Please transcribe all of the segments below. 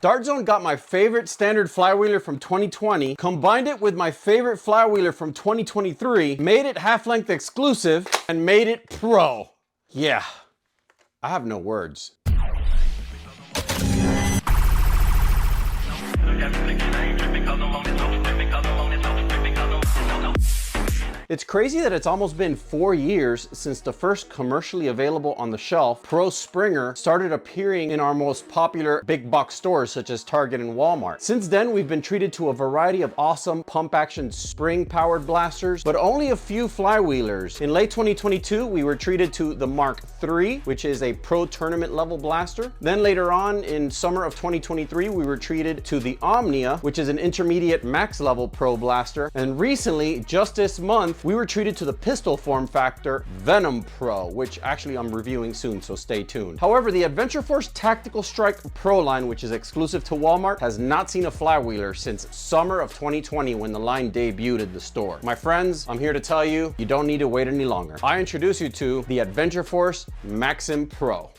Dart Zone got my favorite standard flywheeler from 2020, combined it with my favorite flywheeler from 2023, made it half-length exclusive, and made it pro. Yeah, I have no words. It's crazy that it's almost been 4 years since the first commercially available on the shelf Pro Springer started appearing in our most popular big box stores such as Target and Walmart. Since then, we've been treated to a variety of awesome pump action spring powered blasters, but only a few flywheelers. In late 2022, we were treated to the Mark III, which is a pro tournament level blaster. Then later on in summer of 2023, we were treated to the Omnia, which is an intermediate max level pro blaster. And recently, just this month, we were treated to the pistol form factor Venom Pro, which actually I'm reviewing soon, so stay tuned. However, the Adventure Force Tactical Strike Pro line, which is exclusive to Walmart, has not seen a flywheeler since summer of 2020 when the line debuted at the store. My friends, I'm here to tell you, you don't need to wait any longer. I introduce you to the Adventure Force Maxim Pro.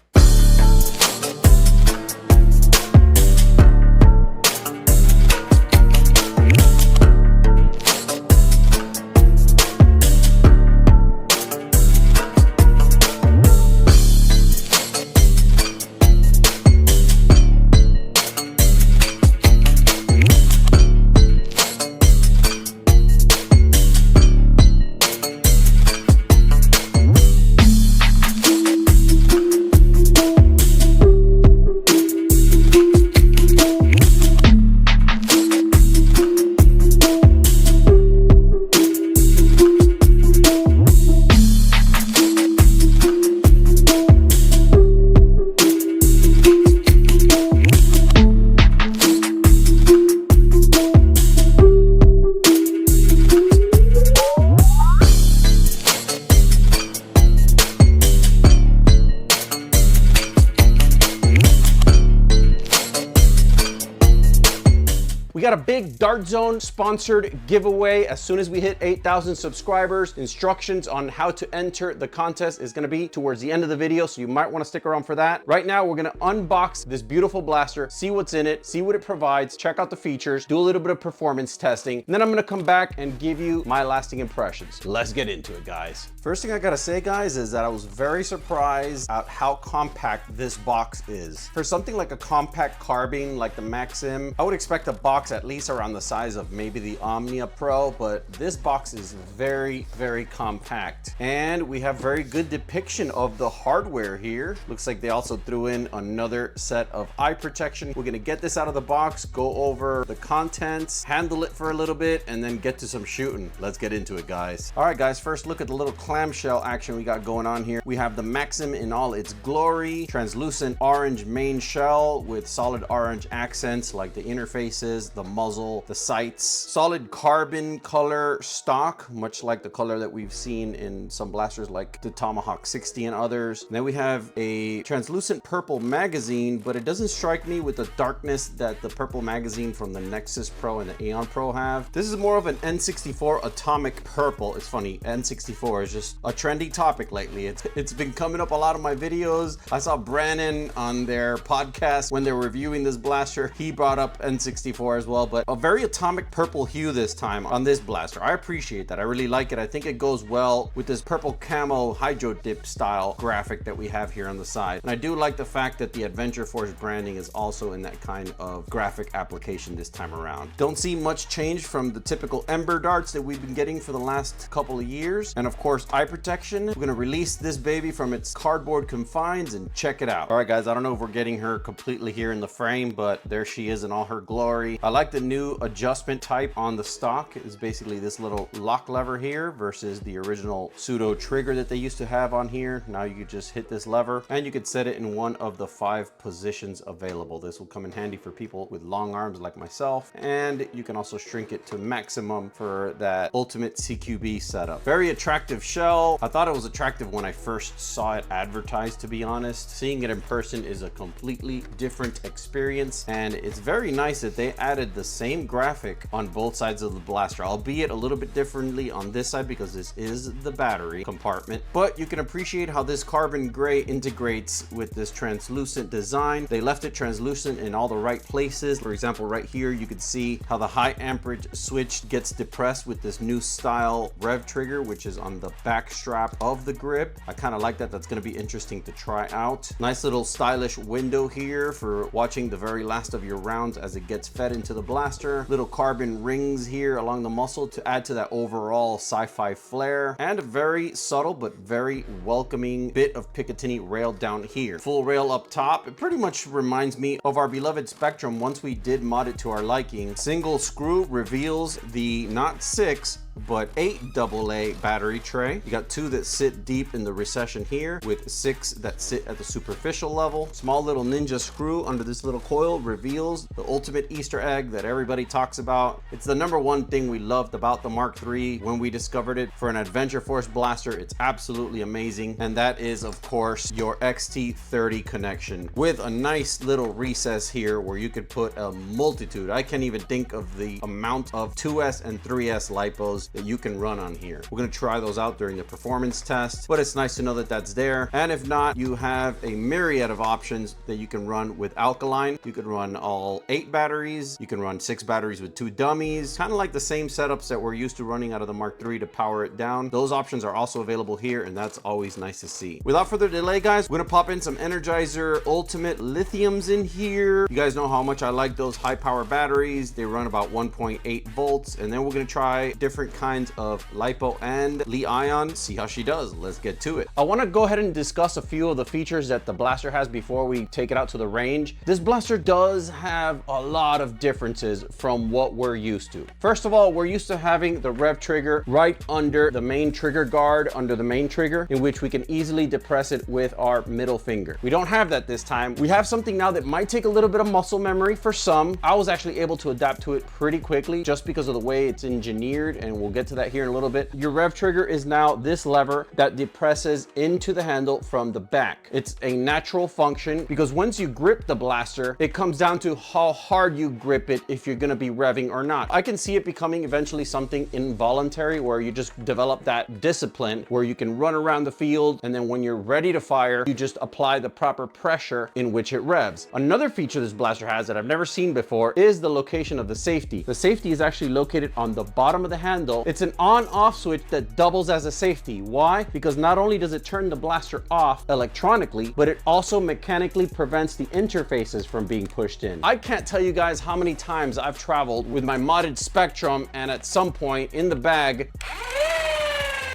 We got a big Dart Zone sponsored giveaway as soon as we hit 8,000 subscribers. Instructions on how to enter the contest is gonna be towards the end of the video, so you might wanna stick around for that. Right now, we're gonna unbox this beautiful blaster, see what's in it, see what it provides, check out the features, do a little bit of performance testing, and then I'm gonna come back and give you my lasting impressions. Let's get into it, guys. First thing I gotta say, guys, is that I was very surprised at how compact this box is. For something like a compact carbine like the Maxim, I would expect a box at least around the size of maybe the Omnia Pro, but this box is very, very compact. And we have very good depiction of the hardware here. Looks like they also threw in another set of eye protection. We're gonna get this out of the box, go over the contents, handle it for a little bit, and then get to some shooting. Let's get into it, guys. All right, guys, first look at the little clamshell action we got going on here. We have the Maxim in all its glory, translucent orange main shell with solid orange accents like the interfaces, the muzzle, the sights, solid carbon color stock, much like the color that we've seen in some blasters like the Tomahawk 60 and others. And then we have a translucent purple magazine, but it doesn't strike me with the darkness that the purple magazine from the Nexus Pro and the Aeon Pro have. This is more of an N64 atomic purple. It's funny, N64 is just a trendy topic lately. It's been coming up a lot of my videos. I saw Brandon on their podcast when they were reviewing this blaster. He brought up N64 as well, but a very atomic purple hue this time on this blaster. I appreciate that. I really like it. I think it goes well with this purple camo hydro dip style graphic that we have here on the side. And I do like the fact that the Adventure Force branding is also in that kind of graphic application this time around. Don't see much change from the typical Ember darts that we've been getting for the last couple of years. And of course, eye protection. We're gonna release this baby from its cardboard confines and check it out. All right, guys, I don't know if we're getting her completely here in the frame, but there she is in all her glory. I like the new adjustment type on the stock. Is basically this little lock lever here versus the original pseudo trigger that they used to have on here. Now you could just hit this lever and you could set it in one of the 5 positions available. This will come in handy for people with long arms like myself, and you can also shrink it to maximum for that ultimate CQB setup. Very attractive shell. I thought it was attractive when I first saw it advertised, to be honest. Seeing it in person is a completely different experience, and it's very nice that they added added the same graphic on both sides of the blaster, albeit a little bit differently on this side because this is the battery compartment. But you can appreciate how this carbon gray integrates with this translucent design. They left it translucent in all the right places. For example, right here, you can see how the high amperage switch gets depressed with this new style rev trigger, which is on the back strap of the grip. I kind of like that. That's going to be interesting to try out. Nice little stylish window here for watching the very last of your rounds as it gets fed into the blaster. Little carbon rings here along the muzzle to add to that overall sci-fi flair, and a very subtle but very welcoming bit of Picatinny rail down here. Full rail up top. It pretty much reminds me of our beloved Spectrum once we did mod it to our liking. Single screw reveals the not 6 but 8 AA battery tray. You got 2 that sit deep in the recession here with 6 that sit at the superficial level. Small little ninja screw under this little coil reveals the ultimate Easter egg that everybody talks about. It's the #1 thing we loved about the Mark III when we discovered it. For an Adventure Force blaster, it's absolutely amazing, and that is of course your XT30 connection with a nice little recess here where you could put a multitude. I can't even think of the amount of 2S and 3S lipos that you can run on here. We're going to try those out during the performance test, but it's nice to know that that's there. And if not, you have a myriad of options that you can run with alkaline. You could run all 8 batteries. You can run 6 batteries with 2 dummies, kind of like the same setups that we're used to running out of the Mark III to power it down. Those options are also available here, and that's always nice to see. Without further delay, guys, we're going to pop in some Energizer Ultimate lithiums in here. You guys know how much I like those high power batteries. They run about 1.8 volts, and then we're going to try different kinds of lipo and Li-ion. See how she does. Let's get to it. I want to go ahead and discuss a few of the features that the blaster has before we take it out to the range. This blaster does have a lot of differences from what we're used to. First of all, we're used to having the rev trigger right under the main trigger guard, under the main trigger, in which we can easily depress it with our middle finger. We don't have that this time. We have something now that might take a little bit of muscle memory for some. I was actually able to adapt to it pretty quickly just because of the way it's engineered, and we'll get to that here in a little bit. Your rev trigger is now this lever that depresses into the handle from the back. It's a natural function because once you grip the blaster, it comes down to how hard you grip it if you're going to be revving or not. I can see it becoming eventually something involuntary where you just develop that discipline where you can run around the field, and then when you're ready to fire, you just apply the proper pressure in which it revs. Another feature this blaster has that I've never seen before is the location of the safety. The safety is actually located on the bottom of the handle. It's an on-off switch that doubles as a safety. Why? Because not only does it turn the blaster off electronically, but it also mechanically prevents the interfaces from being pushed in. I can't tell you guys how many times I've traveled with my modded Spectrum, and at some point in the bag,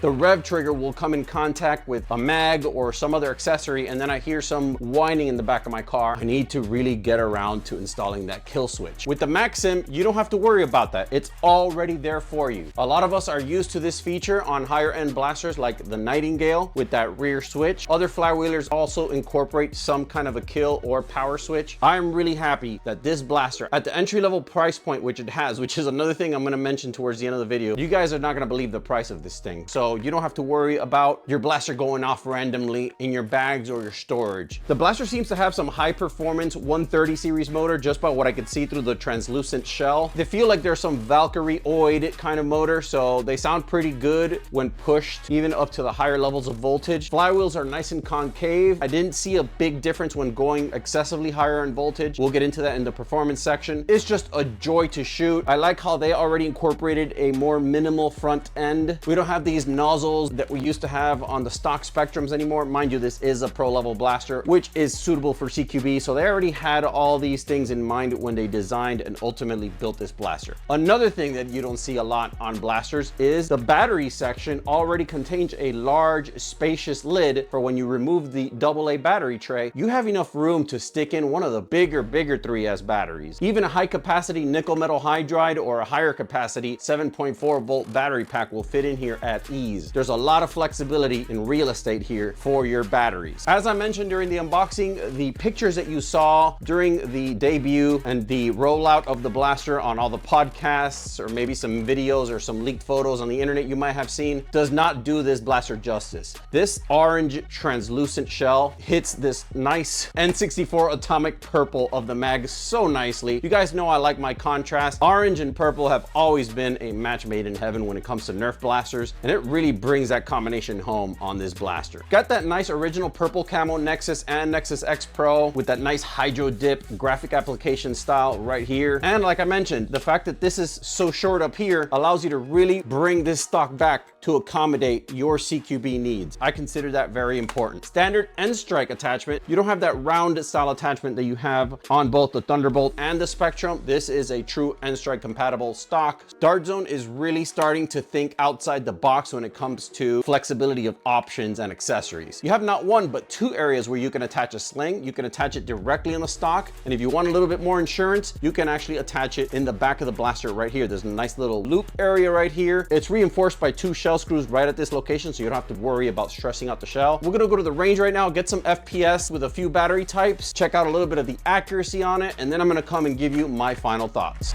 the rev trigger will come in contact with a mag or some other accessory, and then I hear some whining in the back of my car. I need to really get around to installing that kill switch. With the Maxim, you don't have to worry about that. It's already there for you. A lot of us are used to this feature on higher end blasters like the Nightingale with that rear switch. Other flywheelers also incorporate some kind of a kill or power switch. I'm really happy that this blaster, at the entry-level price point which it has, which is another thing I'm going to mention towards the end of the video, you guys are not going to believe the price of this thing. So you don't have to worry about your blaster going off randomly in your bags or your storage. The blaster seems to have some high performance 130 series motor just by what I could see through the translucent shell. They feel like there's some Valkyrie-oid kind of motor, so they sound pretty good when pushed, even up to the higher levels of voltage. Flywheels are nice and concave. I didn't see a big difference when going excessively higher in voltage. We'll get into that in the performance section. It's just a joy to shoot. I like how they already incorporated a more minimal front end. We don't have these nozzles that we used to have on the stock Spectrums anymore. Mind you, this is a pro level blaster, which is suitable for CQB. So they already had all these things in mind when they designed and ultimately built this blaster. Another thing that you don't see a lot on blasters is the battery section already contains a large spacious lid for when you remove the AA battery tray. You have enough room to stick in one of the bigger 3S batteries. Even a high capacity nickel metal hydride or a higher capacity 7.4 volt battery pack will fit in here at ease. ease. There's a lot of flexibility in real estate here for your batteries. As I mentioned during the unboxing, the pictures that you saw during the debut and the rollout of the blaster on all the podcasts, or maybe some videos or some leaked photos on the internet you might have seen, does not do this blaster justice. This orange translucent shell hits this nice N64 atomic purple of the mag so nicely. You guys know I like my contrast. Orange and purple have always been a match made in heaven when it comes to Nerf blasters, and it really brings that combination home on this blaster. Got that nice original purple camo Nexus and Nexus X Pro with that nice hydro dip graphic application style right here. And like I mentioned, the fact that this is so short up here allows you to really bring this stock back to accommodate your CQB needs. I consider that very important. Standard end strike attachment. You don't have that round style attachment that you have on both the Thunderbolt and the Spectrum. This is a true end strike compatible stock. Dart Zone is really starting to think outside the box when it comes to flexibility of options and accessories. You have not one, but two areas where you can attach a sling. You can attach it directly in the stock. And if you want a little bit more insurance, you can actually attach it in the back of the blaster right here. There's a nice little loop area right here. It's reinforced by 2 shell screws right at this location, so you don't have to worry about stressing out the shell. We're gonna go to the range right now, get some FPS with a few battery types, check out a little bit of the accuracy on it, and then I'm gonna come and give you my final thoughts.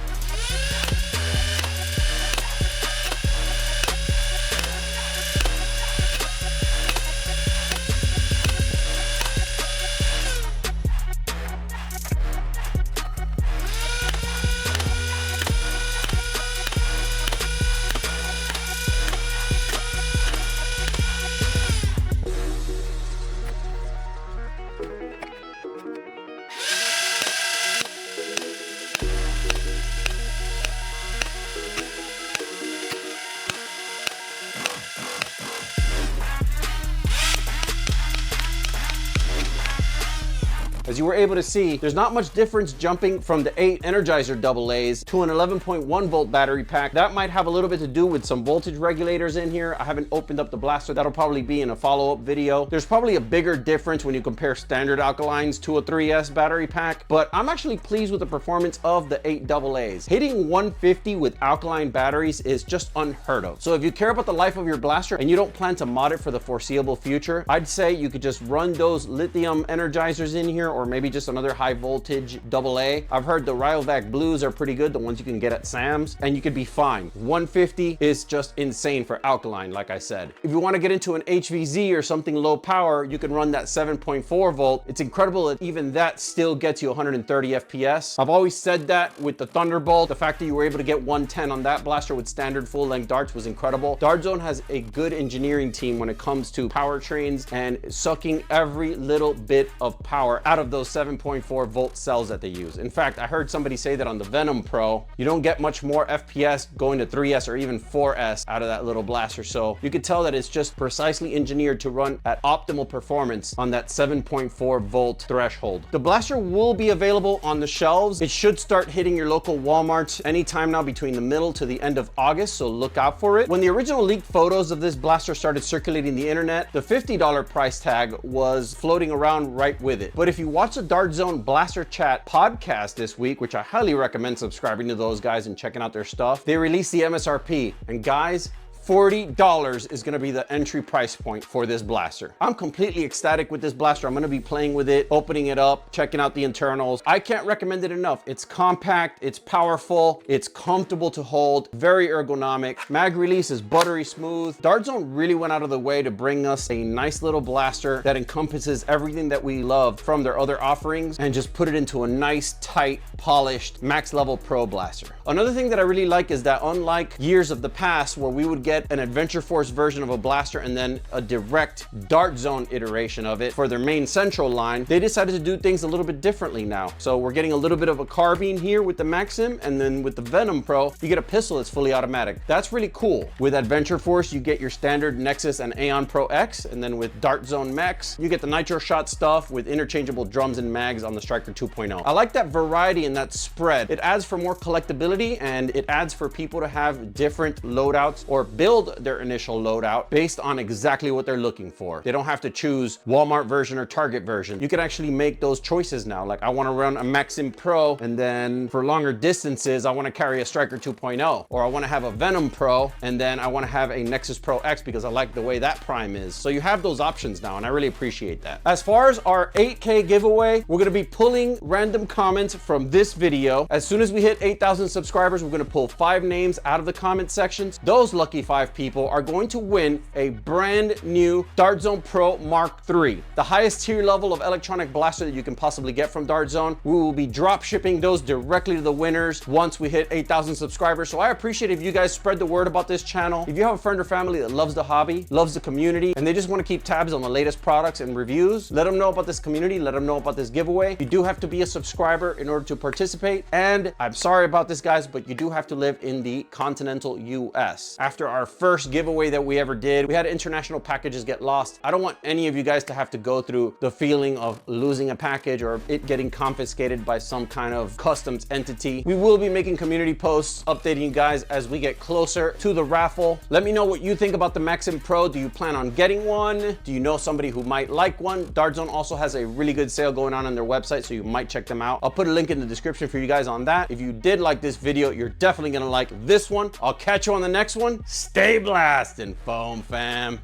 As you were able to see, there's not much difference jumping from the 8 Energizer AA's to an 11.1 volt battery pack. That might have a little bit to do with some voltage regulators in here. I haven't opened up the blaster. That'll probably be in a follow-up video. There's probably a bigger difference when you compare standard alkalines to a 3S battery pack, but I'm actually pleased with the performance of the 8 AA's. Hitting 150 with alkaline batteries is just unheard of. So if you care about the life of your blaster and you don't plan to mod it for the foreseeable future, I'd say you could just run those lithium energizers in here, or maybe just another high voltage AA. I've heard the Ryovac Blues are pretty good, the ones you can get at Sam's, and you could be fine. 150 is just insane for alkaline, like I said. If you want to get into an HVZ or something low power, you can run that 7.4 volt. It's incredible that even that still gets you 130 FPS. I've always said that with the Thunderbolt, the fact that you were able to get 110 on that blaster with standard full length darts was incredible. Dart Zone has a good engineering team when it comes to powertrains and sucking every little bit of power out of those 7.4 volt cells that they use. In fact, I heard somebody say that on the Venom Pro, you don't get much more FPS going to 3S or even 4S out of that little blaster. So you could tell that it's just precisely engineered to run at optimal performance on that 7.4 volt threshold. The blaster will be available on the shelves. It should start hitting your local Walmarts anytime now between the middle to the end of August, so look out for it. When the original leaked photos of this blaster started circulating the internet, the $50 price tag was floating around right with it. But if you watch the Dart Zone Blaster Chat podcast this week, which I highly recommend subscribing to those guys and checking out their stuff, they released the MSRP. And guys, $40 is gonna be the entry price point for this blaster. I'm completely ecstatic with this blaster. I'm gonna be playing with it, opening it up, checking out the internals. I can't recommend it enough. It's compact, it's powerful, it's comfortable to hold, very ergonomic. Mag release is buttery smooth. Dart Zone really went out of the way to bring us a nice little blaster that encompasses everything that we love from their other offerings and just put it into a nice, tight, polished, max level pro blaster. Another thing that I really like is that unlike years of the past where we would get an Adventure Force version of a blaster and then a direct Dart Zone iteration of it for their main central line, they decided to do things a little bit differently now. So we're getting a little bit of a carbine here with the Maxim, and then with the Venom Pro, you get a pistol that's fully automatic. That's really cool. With Adventure Force, you get your standard Nexus and Aeon Pro X, and then with Dart Zone Mechs, you get the Nitro Shot stuff with interchangeable drums and mags on the Striker 2.0. I like that variety and that spread. It adds for more collectability, and it adds for people to have different loadouts or build their initial loadout based on exactly what they're looking for. They don't have to choose Walmart version or Target version. You can actually make those choices now. Like, I want to run a Maxim Pro, and then for longer distances, I want to carry a Striker 2.0, or I want to have a Venom Pro, and then I want to have a Nexus Pro X because I like the way that prime is. So you have those options now, and I really appreciate that. As far as our 8K giveaway, we're going to be pulling random comments from this video. As soon as we hit 8,000 subscribers, we're going to pull 5 names out of the comment sections. Those lucky 5 people are going to win a brand new Dart Zone Pro Mark III, the highest tier level of electronic blaster that you can possibly get from Dart Zone. We will be drop shipping those directly to the winners once we hit 8,000 subscribers. So I appreciate if you guys spread the word about this channel. If you have a friend or family that loves the hobby, loves the community, and they just want to keep tabs on the latest products and reviews, let them know about this community, let them know about this giveaway. You do have to be a subscriber in order to participate. And I'm sorry about this, guys, but you do have to live in the continental US. After our first giveaway that we ever did, we had international packages get lost. I don't want any of you guys to have to go through the feeling of losing a package or it getting confiscated by some kind of customs entity. We will be making community posts updating you guys as we get closer to the raffle. Let me know what you think about the Maxim Pro. Do you plan on getting one? Do you know somebody who might like one? Dart Zone also has a really good sale going on their website, so you might check them out. I'll put a link in the description for you guys on that. If you did like this video, you're definitely gonna like this one. I'll catch you on the next one. Stay blasting, foam fam.